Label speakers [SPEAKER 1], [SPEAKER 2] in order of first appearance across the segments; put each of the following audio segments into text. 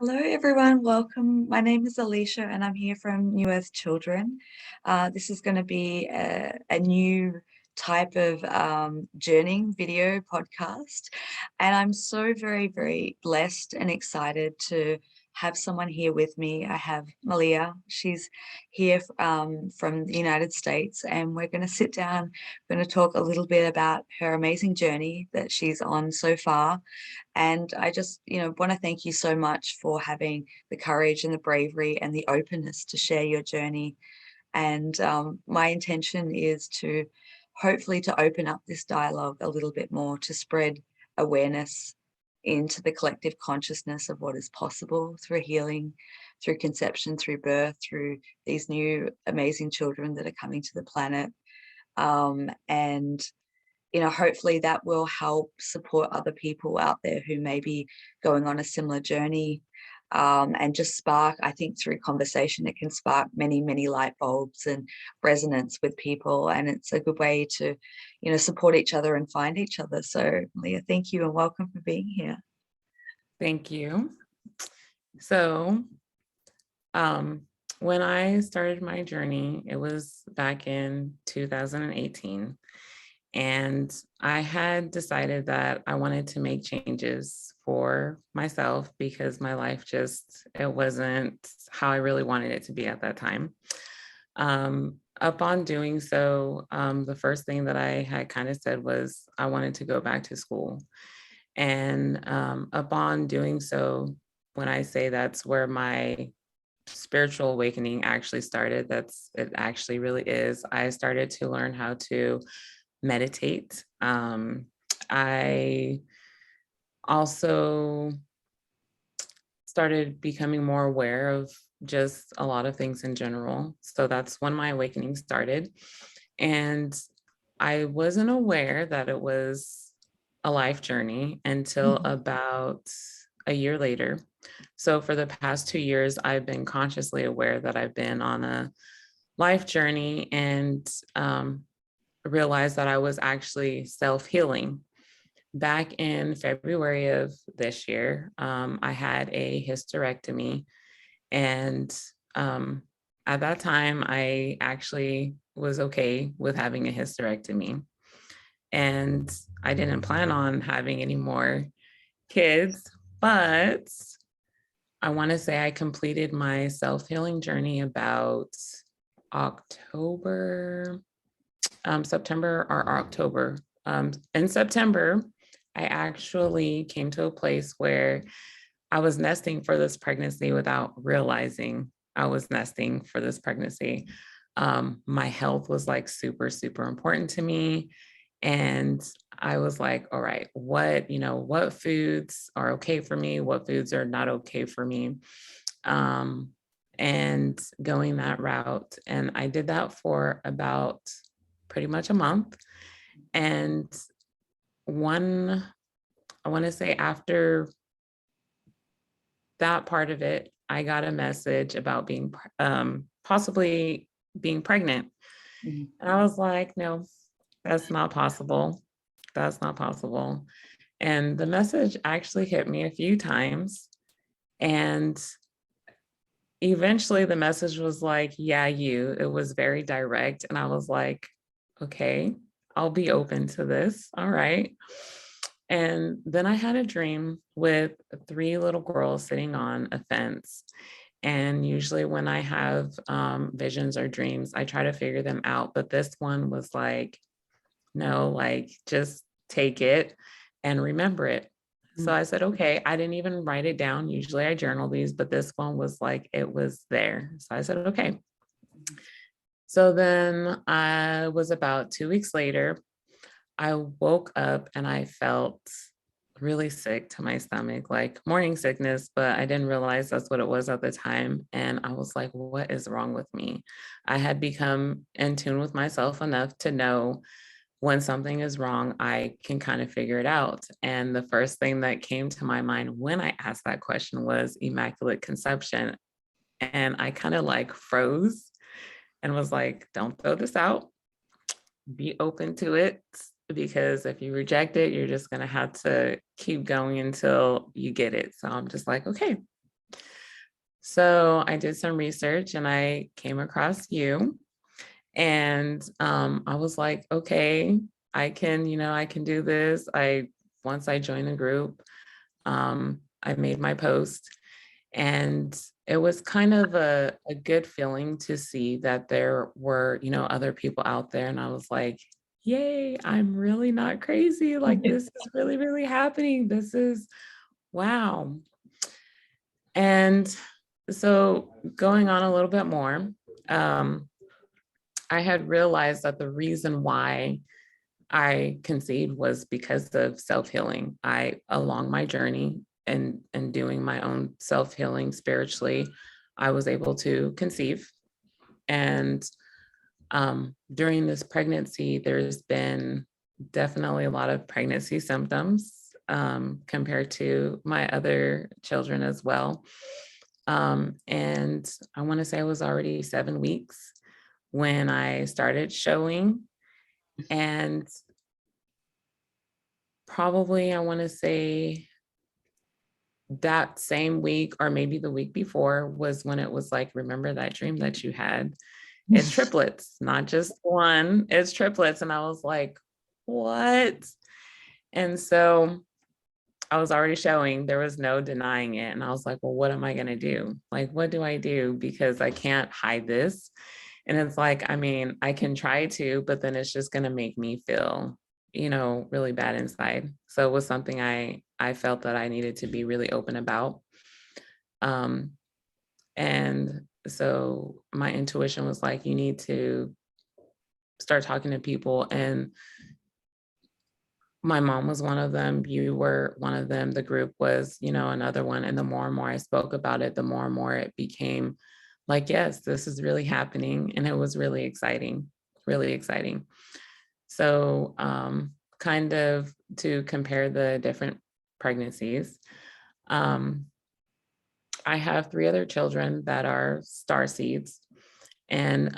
[SPEAKER 1] Hello, everyone. Welcome. My name is Alisha, and I'm here from New Earth Children. This is going to be a new type of journeying video podcast, and I'm so very, very blessed and excited to have someone here with me. I have Maleaya. She's here from the United States, and we're going to sit down. We're going to talk a little bit about her amazing journey that she's on so far, and I just, want to thank you so much for having the courage and the bravery and the openness to share your journey. And my intention is to hopefully to open up this dialogue a little bit more, to spread awareness into the collective consciousness of what is possible through healing, through conception, through birth, through these new amazing children that are coming to the planet. And hopefully that will help support other people out there who may be going on a similar journey, and just spark, I think through conversation, it can spark many, many light bulbs and resonance with people. And it's a good way to, support each other and find each other. So Leah, thank you and welcome for being here.
[SPEAKER 2] Thank you. So when I started my journey, it was back in 2018. And I had decided that I wanted to make changes for myself because my life it wasn't how I really wanted it to be at that time. Upon doing so, the first thing that I had kind of said was I wanted to go back to school. And upon doing so, when I say that's where my spiritual awakening actually started, it actually really is. I started to learn how to meditate. I also started becoming more aware of just a lot of things in general. So that's when my awakening started. And I wasn't aware that it was a life journey until about a year later. So for the past 2 years, I've been consciously aware that I've been on a life journey and realized that I was actually self-healing. Back in February of this year, I had a hysterectomy. And at that time, I actually was okay with having a hysterectomy. And I didn't plan on having any more kids, but I want to say I completed my self-healing journey about September or October. In September, I actually came to a place where I was nesting for this pregnancy without realizing I was nesting for this pregnancy. My health was like super, super important to me. And I was like, all right, what foods are okay for me? What foods are not okay for me? And going that route. And I did that for about pretty much a month. And I want to say after that part of it, I got a message about being possibly being pregnant. And I was like, no, that's not possible. That's not possible. And the message actually hit me a few times. And eventually the message was like, yeah, you. It was very direct. And I was like, okay, I'll be open to this. All right. And then I had a dream with 3 little girls sitting on a fence. And usually when I have visions or dreams, I try to figure them out. But this one was like, no, like just take it and remember it. So I said, okay, I didn't even write it down. Usually I journal these, but this one was like, it was there. So I said, okay. So then I was about 2 weeks later, I woke up and I felt really sick to my stomach, like morning sickness, but I didn't realize that's what it was at the time. And I was like, what is wrong with me? I had become in tune with myself enough to know when something is wrong, I can kind of figure it out. And the first thing that came to my mind when I asked that question was Immaculate Conception. And I kind of like froze and was like, don't throw this out. Be open to it, because if you reject it, you're just going to have to keep going until you get it. So I'm just like, okay. So I did some research and I came across you, and I was like, okay, I can do this. Once I joined the group, I made my post, and it was kind of a good feeling to see that there were, other people out there. And I was like, yay, I'm really not crazy. Like, this is really, really happening. This is wow. And so going on a little bit more, I had realized that the reason why I conceived was because of self-healing. Along my journey and doing my own self-healing spiritually, I was able to conceive. And during this pregnancy, there's been definitely a lot of pregnancy symptoms compared to my other children as well. And I want to say I was already 7 weeks when I started showing. And probably, I want to say that same week or maybe the week before was when it was like, remember that dream that you had? It's triplets, not just one, it's triplets. And I was like, what? And so I was already showing, there was no denying it. And I was like, well, what am I going to do? Like, what do I do? Because I can't hide this. And it's like, I mean, I can try to, but then it's just going to make me feel, really bad inside. So it was something I felt that I needed to be really open about. And so my intuition was like, you need to start talking to people. And my mom was one of them. You were one of them. The group was, another one. And the more and more I spoke about it, the more and more it became like, yes, this is really happening. And it was really exciting, really exciting. So kind of to compare the different pregnancies, I have 3 other children that are Starseeds. And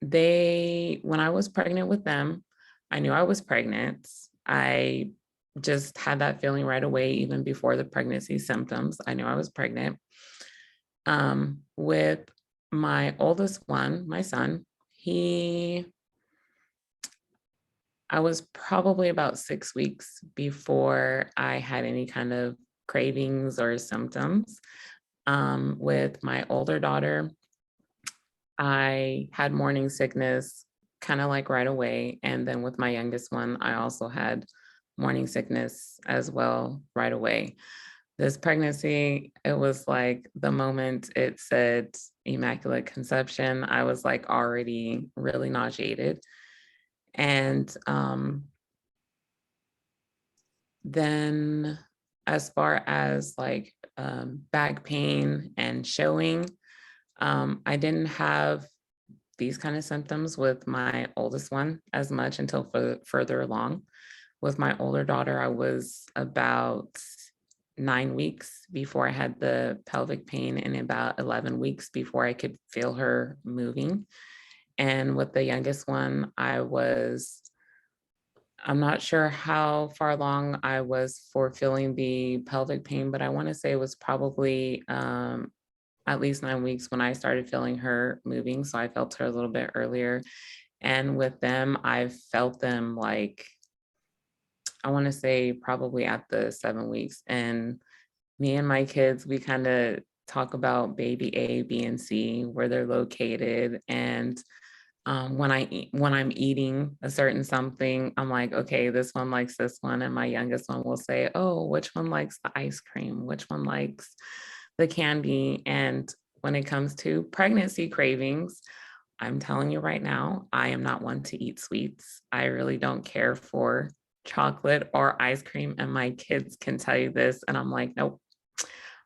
[SPEAKER 2] when I was pregnant with them, I knew I was pregnant. I just had that feeling right away, even before the pregnancy symptoms. I knew I was pregnant. With my oldest one, my son, I was probably about 6 weeks before I had any kind of cravings or symptoms. With my older daughter, I had morning sickness kind of like right away. And then with my youngest one, I also had morning sickness as well right away. This pregnancy, it was like the moment it said Immaculate conception, I was like already really nauseated. And then as far as like back pain and showing, I didn't have these kind of symptoms with my oldest one as much until further along. With my older daughter, I was about 9 weeks before I had the pelvic pain, and about 11 weeks before I could feel her moving. And with the youngest one, I'm not sure how far along I was for feeling the pelvic pain, but I want to say it was probably at least 9 weeks when I started feeling her moving. So I felt her a little bit earlier. And with them, I felt them like, I want to say probably at the 7 weeks. And me and my kids, we kind of talk about baby A, B, and C, where they're located. And when I'm eating a certain something, I'm like, okay, this one likes this one. And my youngest one will say, oh, which one likes the ice cream? Which one likes the candy? And when it comes to pregnancy cravings, I'm telling you right now, I am not one to eat sweets. I really don't care for chocolate or ice cream. And my kids can tell you this. And I'm like, nope,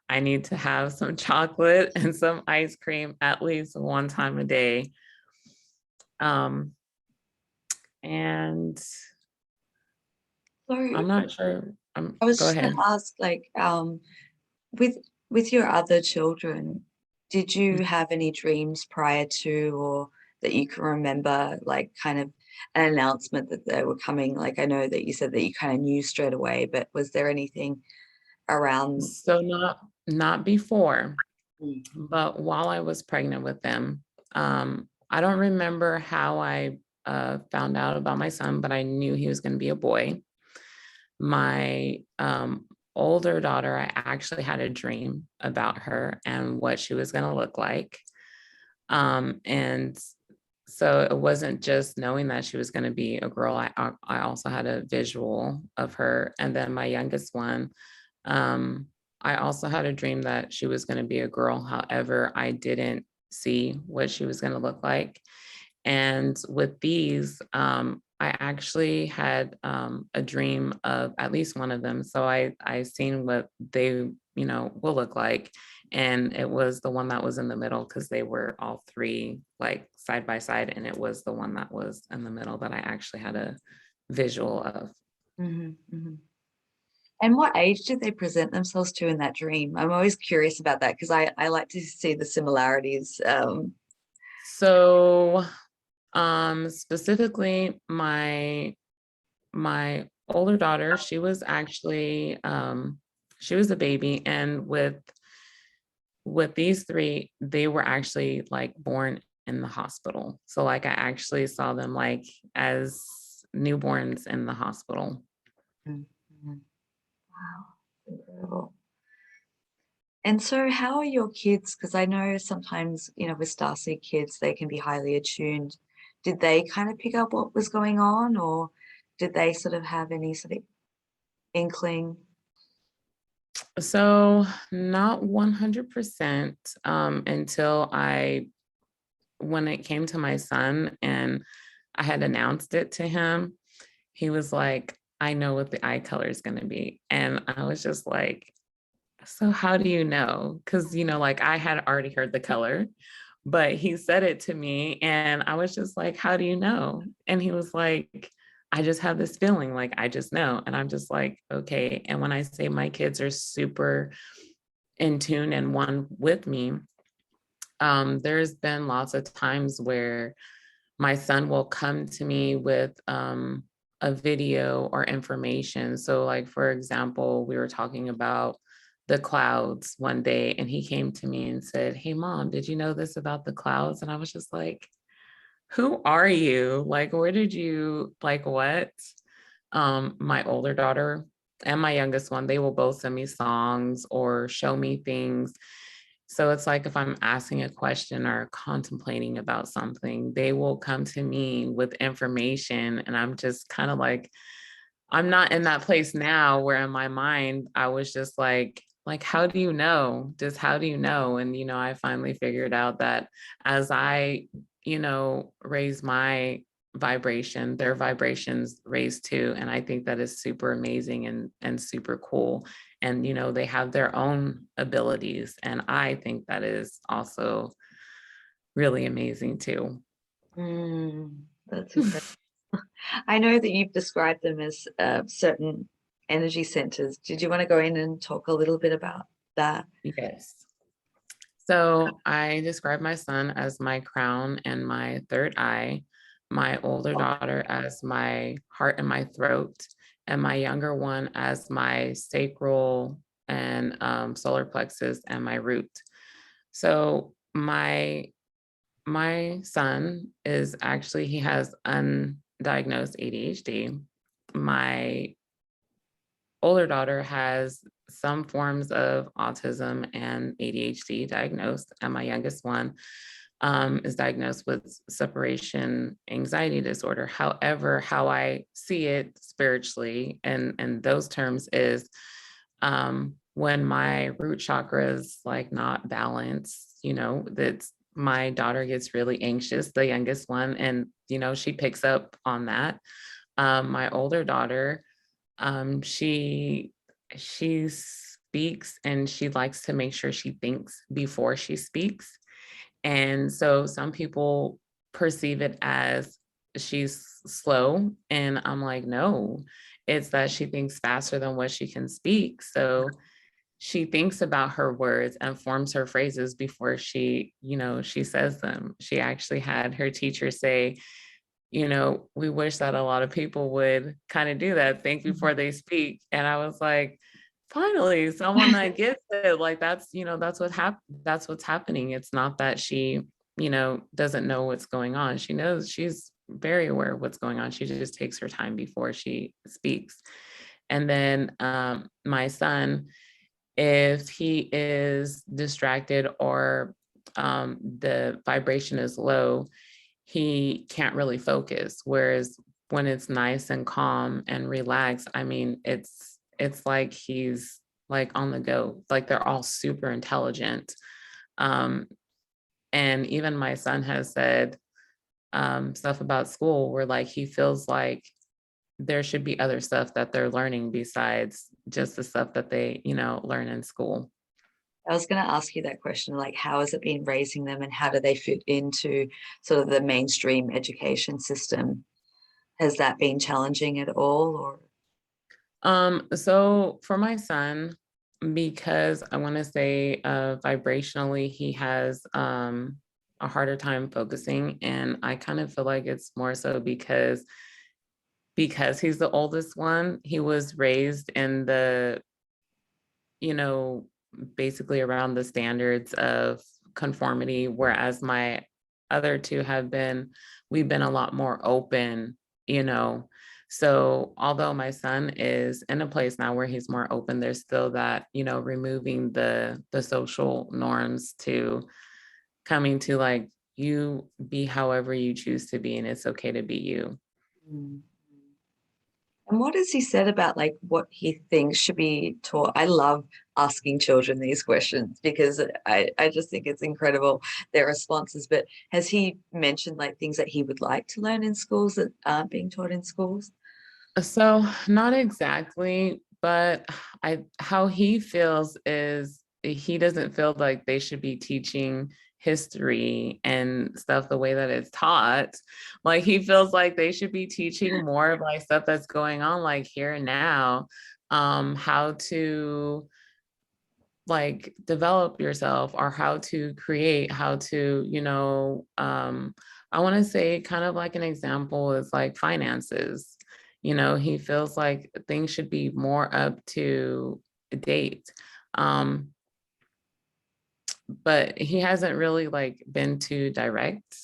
[SPEAKER 2] I need to have some chocolate and some ice cream at least one time a day. And
[SPEAKER 1] Sorry,
[SPEAKER 2] I'm not sure.
[SPEAKER 1] I was
[SPEAKER 2] Go
[SPEAKER 1] just going
[SPEAKER 2] ahead.
[SPEAKER 1] to ask, like, with your other children, did you have any dreams prior to, or that you can remember, like kind of an announcement that they were coming? Like, I know that you said that you kind of knew straight away, but was there anything around?
[SPEAKER 2] So not before. But while I was pregnant with them, I don't remember how I found out about my son, but I knew he was going to be a boy. My older daughter, I actually had a dream about her and what she was going to look like. And so it wasn't just knowing that she was going to be a girl. I also had a visual of her. And then my youngest one, I also had a dream that she was going to be a girl. However, I didn't see what she was going to look like. And with these, I actually had a dream of at least one of them. So I seen what they, will look like. And it was the one that was in the middle because they were all three like side by side. And it was the one that was in the middle that I actually had a visual of.
[SPEAKER 1] And what age did they present themselves to in that dream? I'm always curious about that because I like to see the similarities.
[SPEAKER 2] So specifically my older daughter, she was actually she was a baby, and with these three, they were actually like born in the hospital. So like I actually saw them like as newborns in the hospital.
[SPEAKER 1] Wow, incredible. And so how are your kids? Because I know sometimes, with Starseed kids, they can be highly attuned. Did they kind of pick up what was going on, or did they sort of have any sort of inkling?
[SPEAKER 2] So not 100% until when it came to my son and I had announced it to him, he was like, I know what the eye color is going to be. And I was just like, so how do you know? Because, like I had already heard the color, but he said it to me and I was just like, how do you know? And he was like, I just have this feeling, like I just know. And I'm just like, okay. And when I say my kids are super in tune and one with me, there's been lots of times where my son will come to me with a video or information. So, like, for example, we were talking about the clouds one day, and he came to me and said, hey, Mom, did you know this about the clouds? And I was just like, who are you? Like, where did you, like, what? My older daughter and my youngest one, they will both send me songs or show me things. So it's like if I'm asking a question or contemplating about something, they will come to me with information. And I'm just kind of like, I'm not in that place now where in my mind, I was just like, how do you know? Just how do you know? And, I finally figured out that as I, raise my vibration, their vibrations raise too. And I think that is super amazing and super cool. And, they have their own abilities. And I think that is also really amazing too.
[SPEAKER 1] That's incredible. I know that you've described them as certain energy centers. Did you want to go in and talk a little bit about that?
[SPEAKER 2] Yes. So I describe my son as my crown and my third eye, my older daughter as my heart and my throat, and my younger one as my sacral and solar plexus and my root. So my son is actually, he has undiagnosed ADHD. My older daughter has some forms of autism and ADHD diagnosed, and my youngest one is diagnosed with separation anxiety disorder. However, how I see it spiritually and in those terms is when my root chakra is like not balanced, that's my daughter gets really anxious, the youngest one, and she picks up on that. My older daughter, she speaks and she likes to make sure she thinks before she speaks. And so some people perceive it as she's slow. And I'm like, no, it's that she thinks faster than what she can speak. So she thinks about her words and forms her phrases before she says them. She actually had her teacher say, we wish that a lot of people would kind of do that, think before they speak. And I was like, finally someone that gets it. Like that's, that's what's happening. It's not that she, doesn't know what's going on. She knows, she's very aware of what's going on. She just takes her time before she speaks. And then my son, if he is distracted or the vibration is low, he can't really focus. Whereas when it's nice and calm and relaxed, I mean, it's like he's like on the go. Like they're all super intelligent. Um, and even my son has said stuff about school where like he feels like there should be other stuff that they're learning besides just the stuff that they, learn in school.
[SPEAKER 1] I was going to ask you that question, like, how has it been raising them and how do they fit into sort of the mainstream education system? Has that been challenging at all, or?
[SPEAKER 2] So for my son, because I want to say vibrationally, he has a harder time focusing. And I kind of feel like it's more so because he's the oldest one. He was raised in the, you know, basically around the standards of conformity, whereas my other two we've been a lot more open, you know. So although my son is in a place now where he's more open, there's still that, removing the social norms to coming to like, you be however you choose to be, and it's okay to be you.
[SPEAKER 1] Mm. And what has he said about like what he thinks should be taught? I love asking children these questions because I just think it's incredible their responses. But has he mentioned like things that he would like to learn in schools that aren't being taught in schools?
[SPEAKER 2] So not exactly, but how he feels is he doesn't feel like they should be teaching history and stuff the way that it's taught. Like he feels like they should be teaching more of like stuff that's going on like here and now, how to like develop yourself or how to create, how to, I want to say kind of like an example is like finances. He feels like things should be more up to date. Um, but he hasn't really like been too direct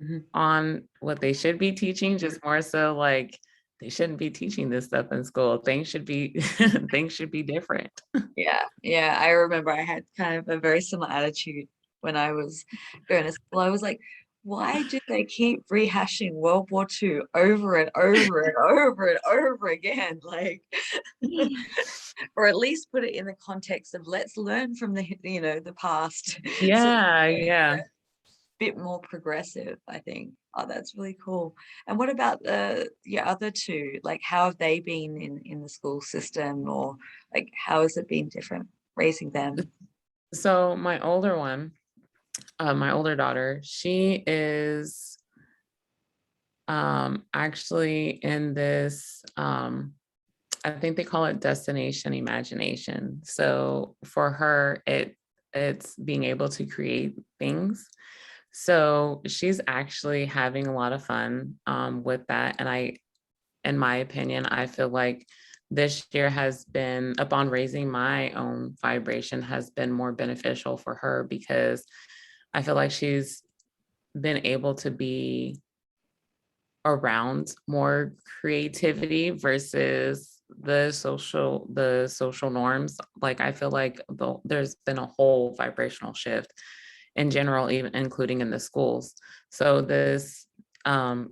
[SPEAKER 1] Mhm.
[SPEAKER 2] on what they should be teaching, just more so like they shouldn't be teaching this stuff in school. Things should be things should be different.
[SPEAKER 1] Yeah, yeah. I remember I had kind of a very similar attitude when I was going to school. I was like, why do they keep rehashing World War II over and over and over and over again? Like, or at least put it in the context of let's learn from the past. So
[SPEAKER 2] Yeah, yeah.
[SPEAKER 1] bit more progressive, I think. Oh, that's really cool. And what about your other two? Like, how have they been in the school system, or like how has it been different raising them?
[SPEAKER 2] So my older daughter, she is actually in this I think they call it destination imagination. So for her, it's being able to create things. So she's actually having a lot of fun with that. And in my opinion, I feel like this year has been, upon raising my own vibration, has been more beneficial for her because I feel like she's been able to be around more creativity versus the social norms. Like I feel like there's been a whole vibrational shift in general, even including in the schools. So this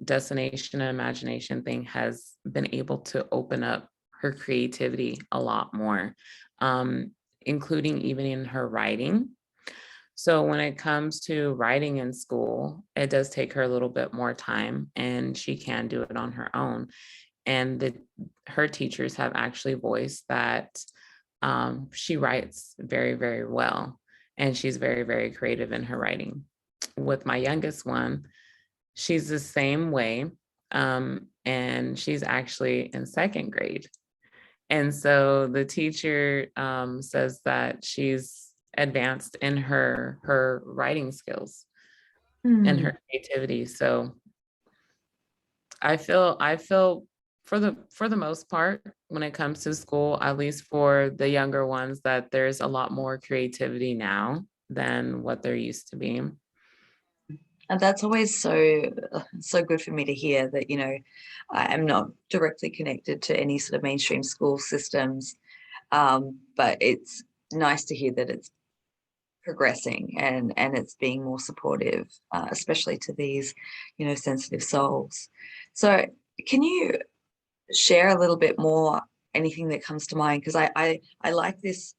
[SPEAKER 2] destination and imagination thing has been able to open up her creativity a lot more, including even in her writing. So when it comes to writing in school, it does take her a little bit more time and she can do it on her own. And her teachers have actually voiced that she writes very, very well. And she's very, very creative in her writing. With my youngest one, she's the same way. And she's actually in second grade. And so the teacher says that she's advanced in her writing skills and
[SPEAKER 1] Hmm.
[SPEAKER 2] her creativity. So I feel for the most part, when it comes to school, at least for the younger ones, that there's a lot more creativity now than what there used to be.
[SPEAKER 1] And that's always so good for me to hear that, I am not directly connected to any sort of mainstream school systems, but it's nice to hear that it's progressing and it's being more supportive, especially to these, sensitive souls. So can you share a little bit more, anything that comes to mind? Because I like this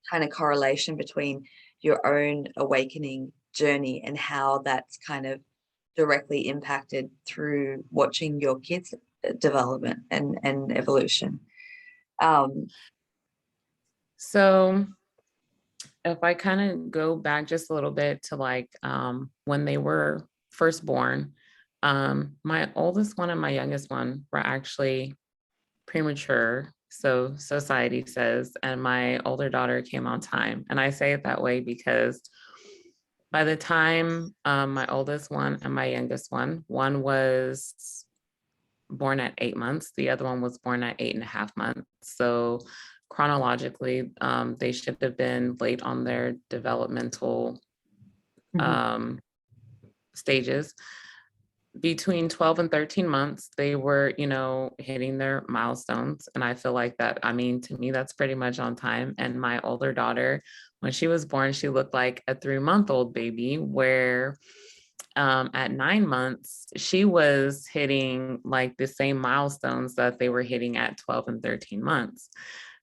[SPEAKER 1] kind of correlation between your own awakening journey and how that's kind of directly impacted through watching your kids' development and evolution. Um,
[SPEAKER 2] So if I kind of go back just a little bit to like when they were first born, my oldest one and my youngest one were actually premature, so society says, and my older daughter came on time. And I say it that way because by the time my oldest one and my youngest one was born at 8 months, the other one was born at 8.5 months. So chronologically, they should have been late on their developmental stages. Between 12 and 13 months, they were, hitting their milestones. And I feel like that, I mean, to me, that's pretty much on time. And my older daughter, when she was born, she looked like a 3-month-old baby, where at 9 months, she was hitting like the same milestones that they were hitting at 12 and 13 months.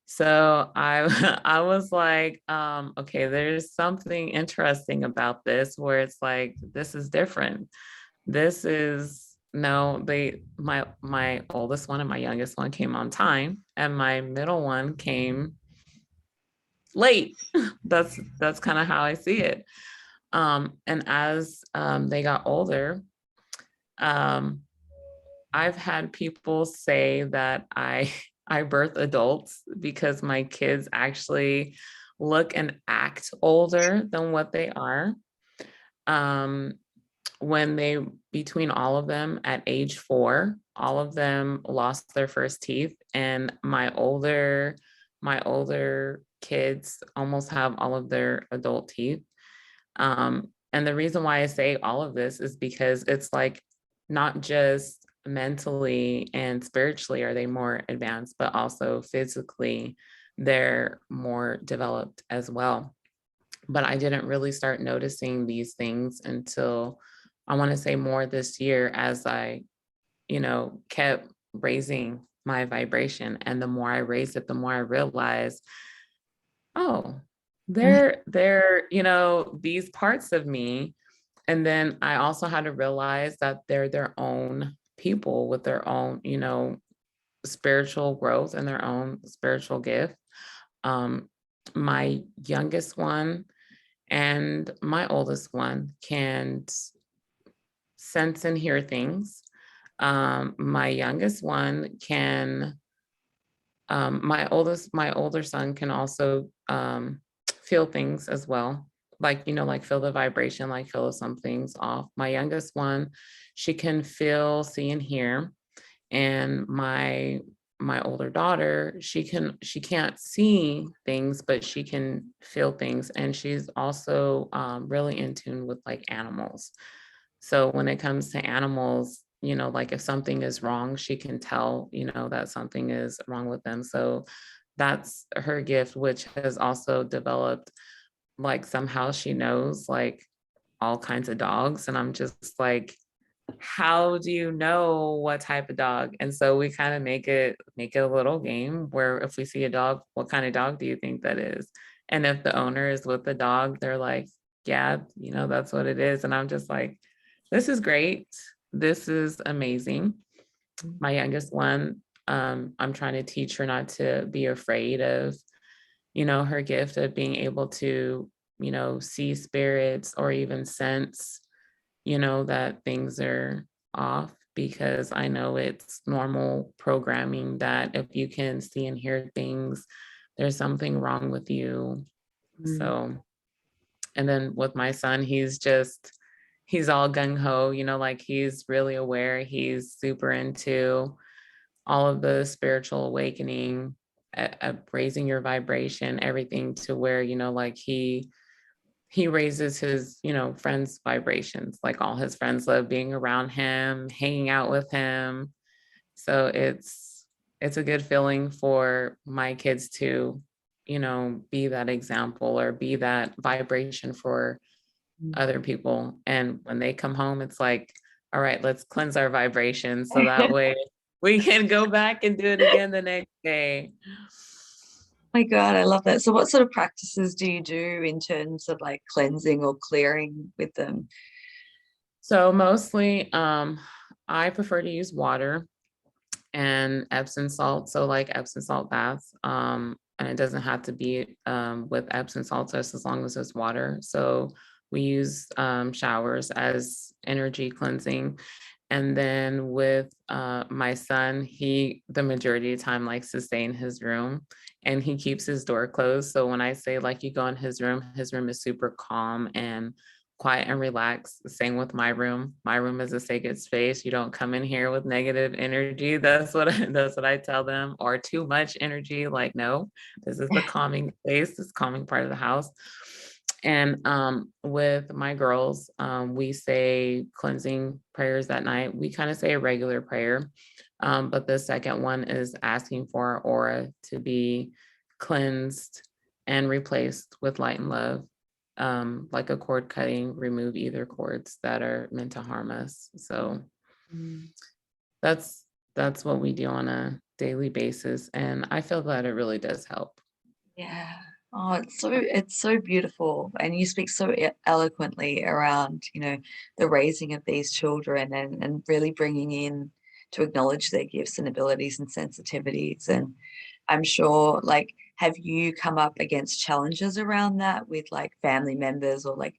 [SPEAKER 2] So I I was like, okay, there's something interesting about this, where it's like, this is different. This is no, my oldest one and my youngest one came on time, and my middle one came late. That's kind of how I see it. And as they got older, um, I've had people say that I birth adults because my kids actually look and act older than what they are. Um, when they between all of them at age 4, all of them lost their first teeth, and my older kids almost have all of their adult teeth. And the reason why I say all of this is because it's like, not just mentally and spiritually are they more advanced, but also physically they're more developed as well. But I didn't really start noticing these things until, I want to say, more this year, as I, kept raising my vibration. And the more I raised it, the more I realized, oh, they're these parts of me. And then I also had to realize that they're their own people with their own, spiritual growth and their own spiritual gift. Um, my youngest one and my oldest one can sense and hear things. My youngest one can, my older son can also feel things as well. Like, like feel the vibration, like feel if something's off. My youngest one, she can feel, see, and hear. And my older daughter, she can't see things, but she can feel things. And she's also really in tune with like animals. So when it comes to animals, like if something is wrong, she can tell, that something is wrong with them. So that's her gift, which has also developed, like somehow she knows like all kinds of dogs. And I'm just like, how do you know what type of dog? And so we kind of make it a little game where if we see a dog, what kind of dog do you think that is? And if the owner is with the dog, they're like, yeah, that's what it is. And I'm just like, this is great. This is amazing. My youngest one, I'm trying to teach her not to be afraid of, her gift of being able to, see spirits or even sense, that things are off, because I know it's normal programming that if you can see and hear things, there's something wrong with you. So, and then with my son, he's all gung ho, like he's really aware. He's super into all of the spiritual awakening, raising your vibration, everything to where, like he raises his, friends' vibrations. Like all his friends love being around him, hanging out with him. So it's a good feeling for my kids to, be that example or be that vibration for other people. And when they come home, it's like, all right, let's cleanse our vibrations so that way we can go back and do it again the next day.
[SPEAKER 1] My God, I love that. So what sort of practices do you do in terms of like cleansing or clearing with them?
[SPEAKER 2] So mostly I prefer to use water and Epsom salt. So like Epsom salt baths. And it doesn't have to be with Epsom salt, just as long as it's water. So we use showers as energy cleansing. And then with my son, he the majority of the time likes to stay in his room and he keeps his door closed. So when I say like you go in his room is super calm and quiet and relaxed. Same with my room. My room is a sacred space. You don't come in here with negative energy. That's what I tell them. Or too much energy. Like, no, this is the calming space, this calming part of the house. And with my girls, we say cleansing prayers that night. We kind of say a regular prayer, but the second one is asking for our aura to be cleansed and replaced with light and love. Like a cord cutting, remove either cords that are meant to harm us. So that's what we do on a daily basis, and I feel that it really does help.
[SPEAKER 1] Yeah. Oh, it's so beautiful. And you speak so eloquently around, the raising of these children and really bringing in to acknowledge their gifts and abilities and sensitivities. And I'm sure, like, have you come up against challenges around that with like family members or like,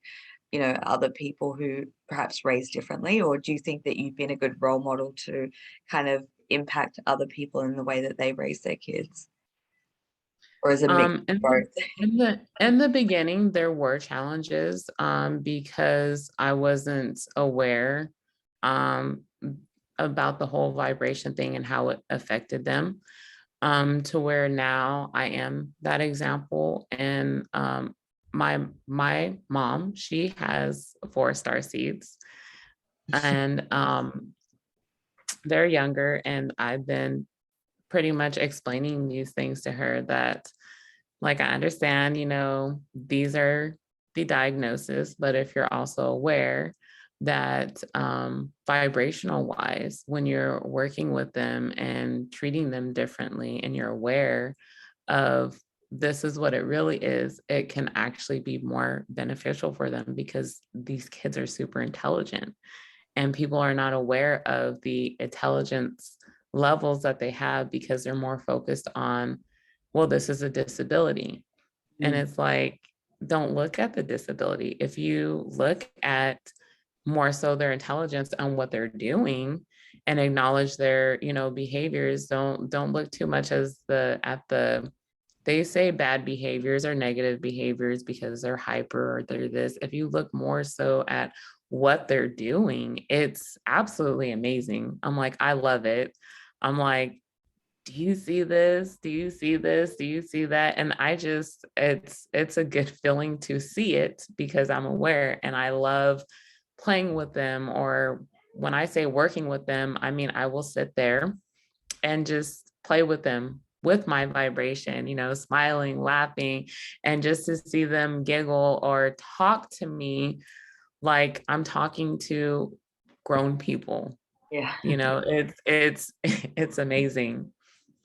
[SPEAKER 1] other people who perhaps raise differently? Or do you think that you've been a good role model to kind of impact other people in the way that they raise their kids? Or is it a mix
[SPEAKER 2] Um,
[SPEAKER 1] of
[SPEAKER 2] in
[SPEAKER 1] both?
[SPEAKER 2] in the beginning, there were challenges because I wasn't aware um, about the whole vibration thing and how it affected them. To where now I am that example. And my mom, she has 4 Starseeds, and they're younger, and I've been pretty much explaining these things to her that, like, I understand, these are the diagnosis, but if you're also aware that vibrational wise, when you're working with them and treating them differently, and you're aware of this is what it really is, it can actually be more beneficial for them because these kids are super intelligent and people are not aware of the intelligence levels that they have because they're more focused on, well, this is a disability. And it's like, don't look at the disability. If you look at more so their intelligence on what they're doing and acknowledge their, behaviors, don't look too much at the they say bad behaviors or negative behaviors because they're hyper or they're this. If you look more so at what they're doing, it's absolutely amazing. I'm like, I love it. I'm like, do you see this? Do you see this? Do you see that? And it's a good feeling to see it because I'm aware and I love playing with them. Or when I say working with them, I mean, I will sit there and just play with them with my vibration, smiling, laughing, and just to see them giggle or talk to me like I'm talking to grown people.
[SPEAKER 1] Yeah.
[SPEAKER 2] It's it's amazing.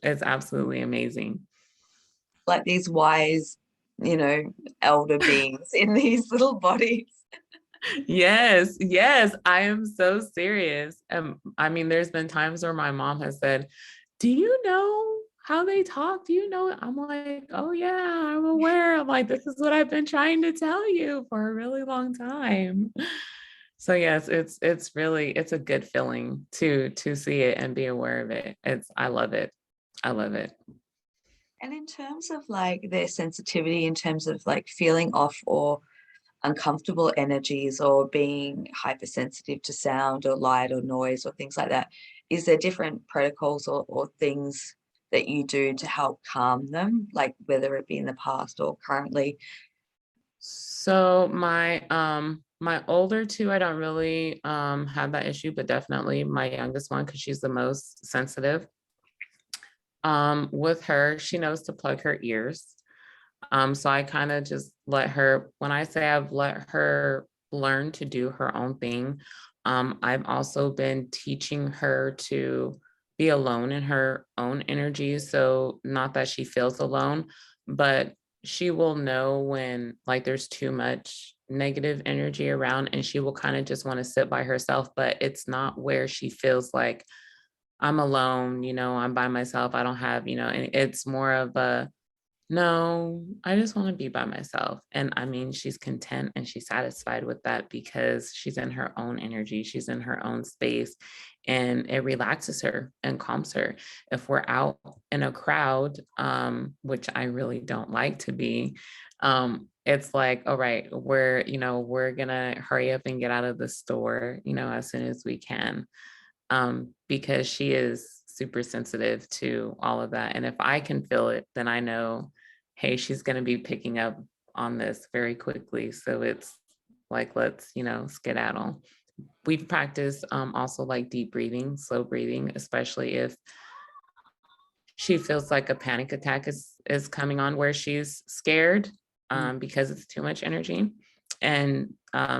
[SPEAKER 2] It's absolutely amazing.
[SPEAKER 1] Like these wise, you know, elder beings in these little bodies.
[SPEAKER 2] Yes, yes, I am so serious. I mean, there's been times where my mom has said, "Do you know how they talk? Do you know?" I'm like, "Oh yeah, I'm aware." I'm like, "This is what I've been trying to tell you for a really long time." So yes, it's a good feeling to see it and be aware of it. I love it. I love it.
[SPEAKER 1] And in terms of like their sensitivity, in terms of like feeling off or uncomfortable energies or being hypersensitive to sound or light or noise or things like that, is there different protocols or things that you do to help calm them, like whether it be in the past or currently?
[SPEAKER 2] So my older two, I don't really have that issue, but definitely my youngest one, because she's the most sensitive. With her, she knows to plug her ears. So I kind of just let her, when I say I've let her learn to do her own thing, I've also been teaching her to be alone in her own energy. So not that she feels alone, but she will know when like there's too much negative energy around, and she will kind of just want to sit by herself, but it's not where she feels like I'm alone, I'm by myself. I don't have, and it's more of a, no, I just want to be by myself. And I mean, she's content and she's satisfied with that because she's in her own energy, she's in her own space, and it relaxes her and calms her. If we're out in a crowd, which I really don't like to be, it's like, all right, we're gonna hurry up and get out of the store, as soon as we can, because she is super sensitive to all of that. And if I can feel it, then I know, hey, she's going to be picking up on this very quickly. So it's like, let's, skedaddle. We've practiced also like deep breathing, slow breathing, especially if she feels like a panic attack is coming on where she's scared, because it's too much energy. And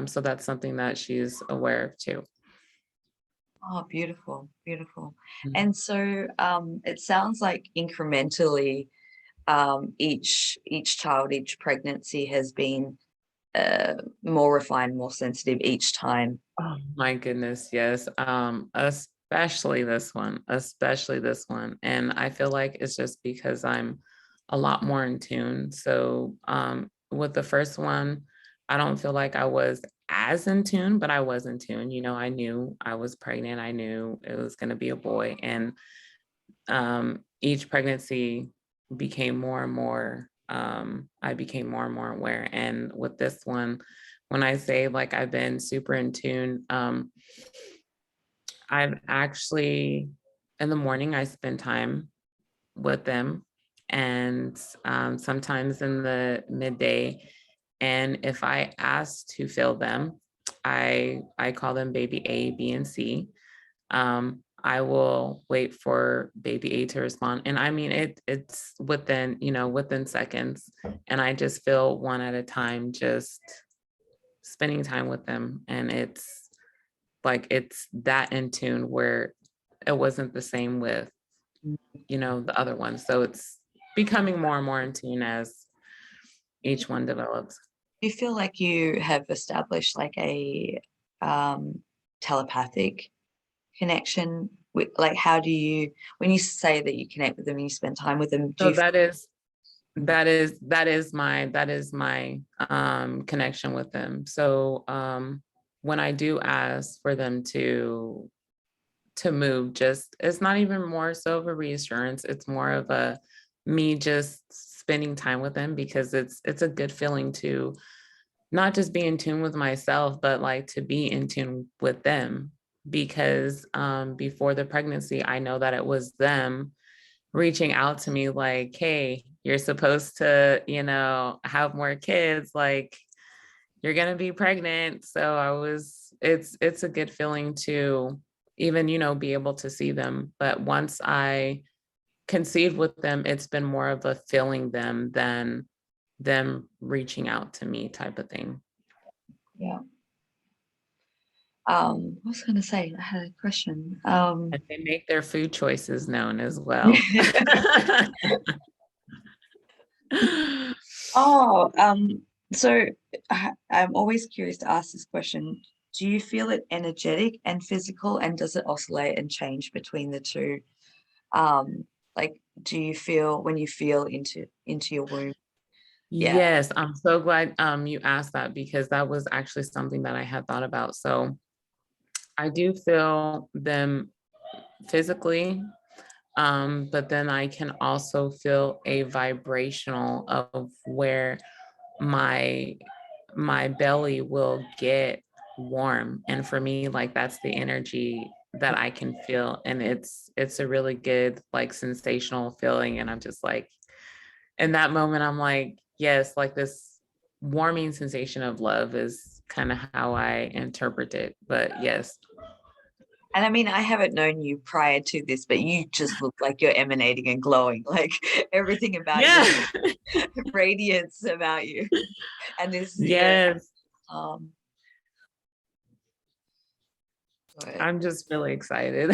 [SPEAKER 2] so that's something that she's aware of too.
[SPEAKER 1] Oh, beautiful, beautiful.
[SPEAKER 2] Mhm.
[SPEAKER 1] And so it sounds like incrementally, each child, each pregnancy has been more refined, more sensitive each time.
[SPEAKER 2] Oh my goodness, yes. Especially this one. And I feel like it's just because I'm a lot more in tune. So with the first one, I don't feel like I was as in tune, but I was in tune. I knew I was pregnant. I knew it was going to be a boy. And each pregnancy became more and more, I became more and more aware. And with this one, when I say like I've been super in tune, I've actually, in the morning, I spend time with them, and sometimes in the midday. And if I ask to fill them, I call them baby A, B, and C. I will wait for baby A to respond. And I mean, it's within, within seconds. And I just feel one at a time, just spending time with them. And it's like, it's that in tune where it wasn't the same with, the other one. So it's becoming more and more in tune as each one develops.
[SPEAKER 1] Do you feel like you have established like a um, telepathic connection with, like, how do you, when you say that you connect with them, you spend time with them, do
[SPEAKER 2] So
[SPEAKER 1] you
[SPEAKER 2] that is my connection with them. So when I do ask for them to move, just, it's not even more so of a reassurance, it's more of a me just spending time with them, because it's a good feeling to not just be in tune with myself, but like to be in tune with them. Because before the pregnancy, I know that it was them reaching out to me like, hey, you're supposed to, have more kids, like you're going to be pregnant. So it's a good feeling to even, be able to see them. But once I conceived with them, it's been more of a feeling them than them reaching out to me type of thing.
[SPEAKER 1] Yeah. What was I going to say? I had a question.
[SPEAKER 2] And they make their food choices known as well.
[SPEAKER 1] Oh, so I'm always curious to ask this question. Do you feel it energetic and physical, and does it oscillate and change between the two? Like, do you feel when you feel into your womb? Yeah.
[SPEAKER 2] Yes, I'm so glad you asked that, because that was actually something that I had thought about. So I do feel them physically, but then I can also feel a vibrational of where my my belly will get warm. And for me, like that's the energy that I can feel. And it's a really good, like, sensational feeling. And I'm just like, in that moment, I'm like, yes, like this warming sensation of love is kind of how I interpret it. But yes.
[SPEAKER 1] And I mean, I haven't known you prior to this, but you just look like you're emanating and glowing. Like everything about you
[SPEAKER 2] Yeah.
[SPEAKER 1] radiance about you. And this, yeah,
[SPEAKER 2] Yes.
[SPEAKER 1] um, good.
[SPEAKER 2] I'm just really excited.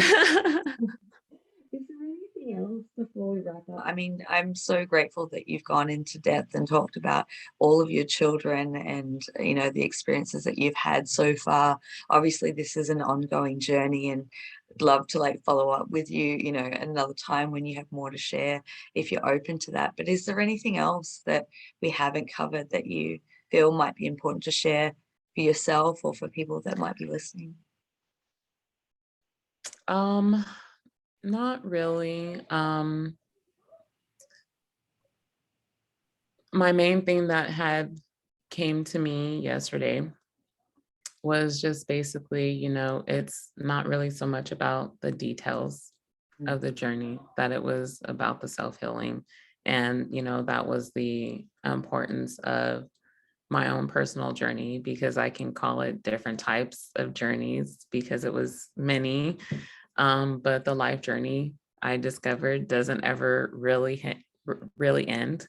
[SPEAKER 1] Is there anything else before we wrap up? I mean, I'm so grateful that you've gone into depth and talked about all of your children and, you know, the experiences that you've had so far. Obviously, this is an ongoing journey, and I'd love to like follow up with you, you know, another time when you have more to share if you're open to that. But is there anything else that we haven't covered that you feel might be important to share for yourself or for people that might be listening?
[SPEAKER 2] um, Not really. My main thing that had came to me yesterday was just basically, it's not really so much about the details of the journey, that it was about the self-healing. And, that was the importance of my own personal journey, because I can call it different types of journeys because it was many. But the life journey I discovered doesn't ever really end.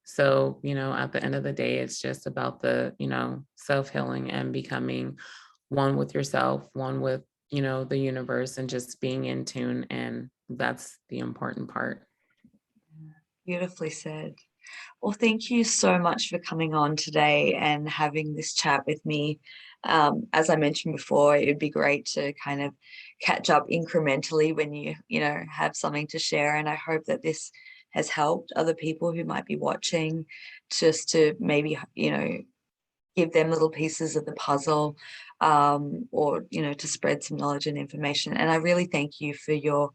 [SPEAKER 2] So, at the end of the day, it's just about the, self-healing and becoming one with yourself, one with, the universe, and just being in tune. And that's the important part.
[SPEAKER 1] Beautifully said. Well, thank you so much for coming on today and having this chat with me. As I mentioned before, it'd be great to kind of catch up incrementally when you know, have something to share. And I hope that this has helped other people who might be watching, just to maybe, you know, give them little pieces of the puzzle, or, you know, to spread some knowledge and information. And I really thank you for your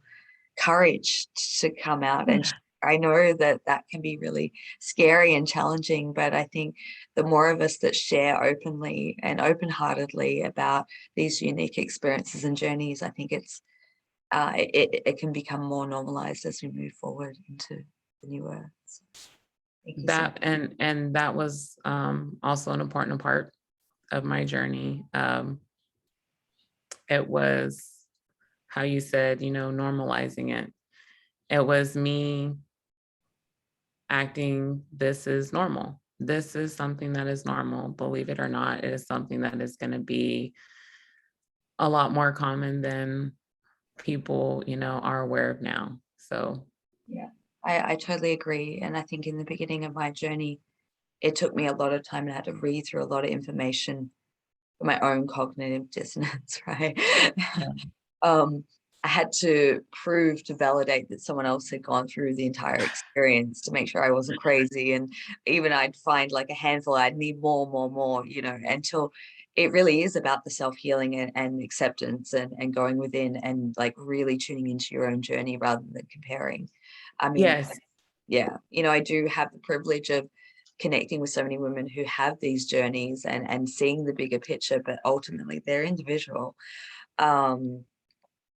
[SPEAKER 1] courage to come out and I know that that can be really scary and challenging, but I think the more of us that share openly and open-heartedly about these unique experiences and journeys, I think it can become more normalized as we move forward into the new earth. So thank you so much.
[SPEAKER 2] And that was also an important part of my journey. It was how you said, normalizing it. It was me acting, this is normal. This is something that is normal. Believe it or not, it is something that is going to be a lot more common than people, are aware of now. So,
[SPEAKER 1] Yeah, I totally agree. And I think in the beginning of my journey, it took me a lot of time and I had to read through a lot of information for my own cognitive dissonance, right?
[SPEAKER 2] yeah.
[SPEAKER 1] um, I had to prove to validate that someone else had gone through the entire experience to make sure I wasn't crazy. And even I'd find like a handful, I'd need more, you know, until it really is about the self-healing and acceptance and going within and like really tuning into your own journey rather than comparing. I mean,
[SPEAKER 2] Yes.
[SPEAKER 1] yeah, you know, I do have the privilege of connecting with so many women who have these journeys and seeing the bigger picture, but ultimately they're individual. Um,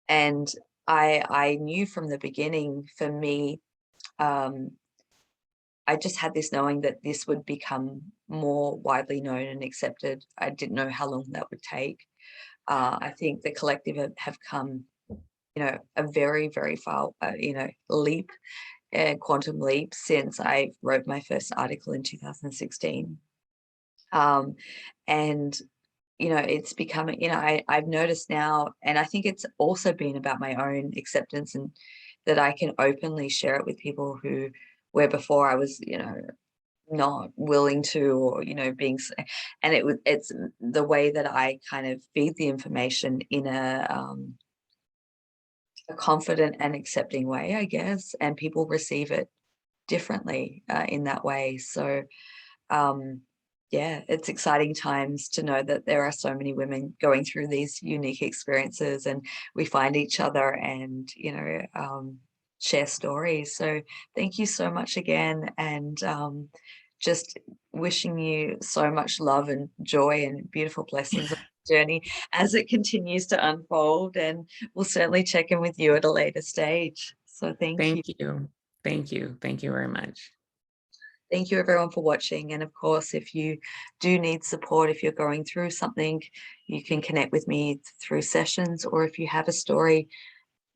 [SPEAKER 1] and I knew from the beginning for me, um, I just had this knowing that this would become more widely known and accepted. I didn't know how long that would take. I think the collective have come, you know, a very far, you know, leap, quantum leap since I wrote my first article in 2016. Um, and you know, it's becoming, you know, I've noticed now, and I think it's also been about my own acceptance and that I can openly share it with people who, where before I was, you know, not willing to, or, you know, and it's the way that I kind of feed the information in a confident and accepting way, I guess, and people receive it differently in that way. So, um, yeah, it's exciting times to know that there are so many women going through these unique experiences and we find each other and, you know, share stories. So thank you so much again. And just wishing you so much love and joy and beautiful blessings journey as it continues to unfold, and we'll certainly check in with you at a later stage. So thank you.
[SPEAKER 2] Thank you. Thank you. Thank you very much.
[SPEAKER 1] Thank you everyone for watching. And of course, if you do need support, if you're going through something, you can connect with me through sessions, or if you have a story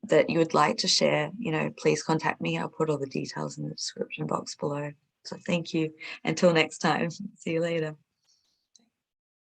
[SPEAKER 1] that you would like to share, please contact me. I'll put all the details in the description box below. So thank you. Until next time, see you later.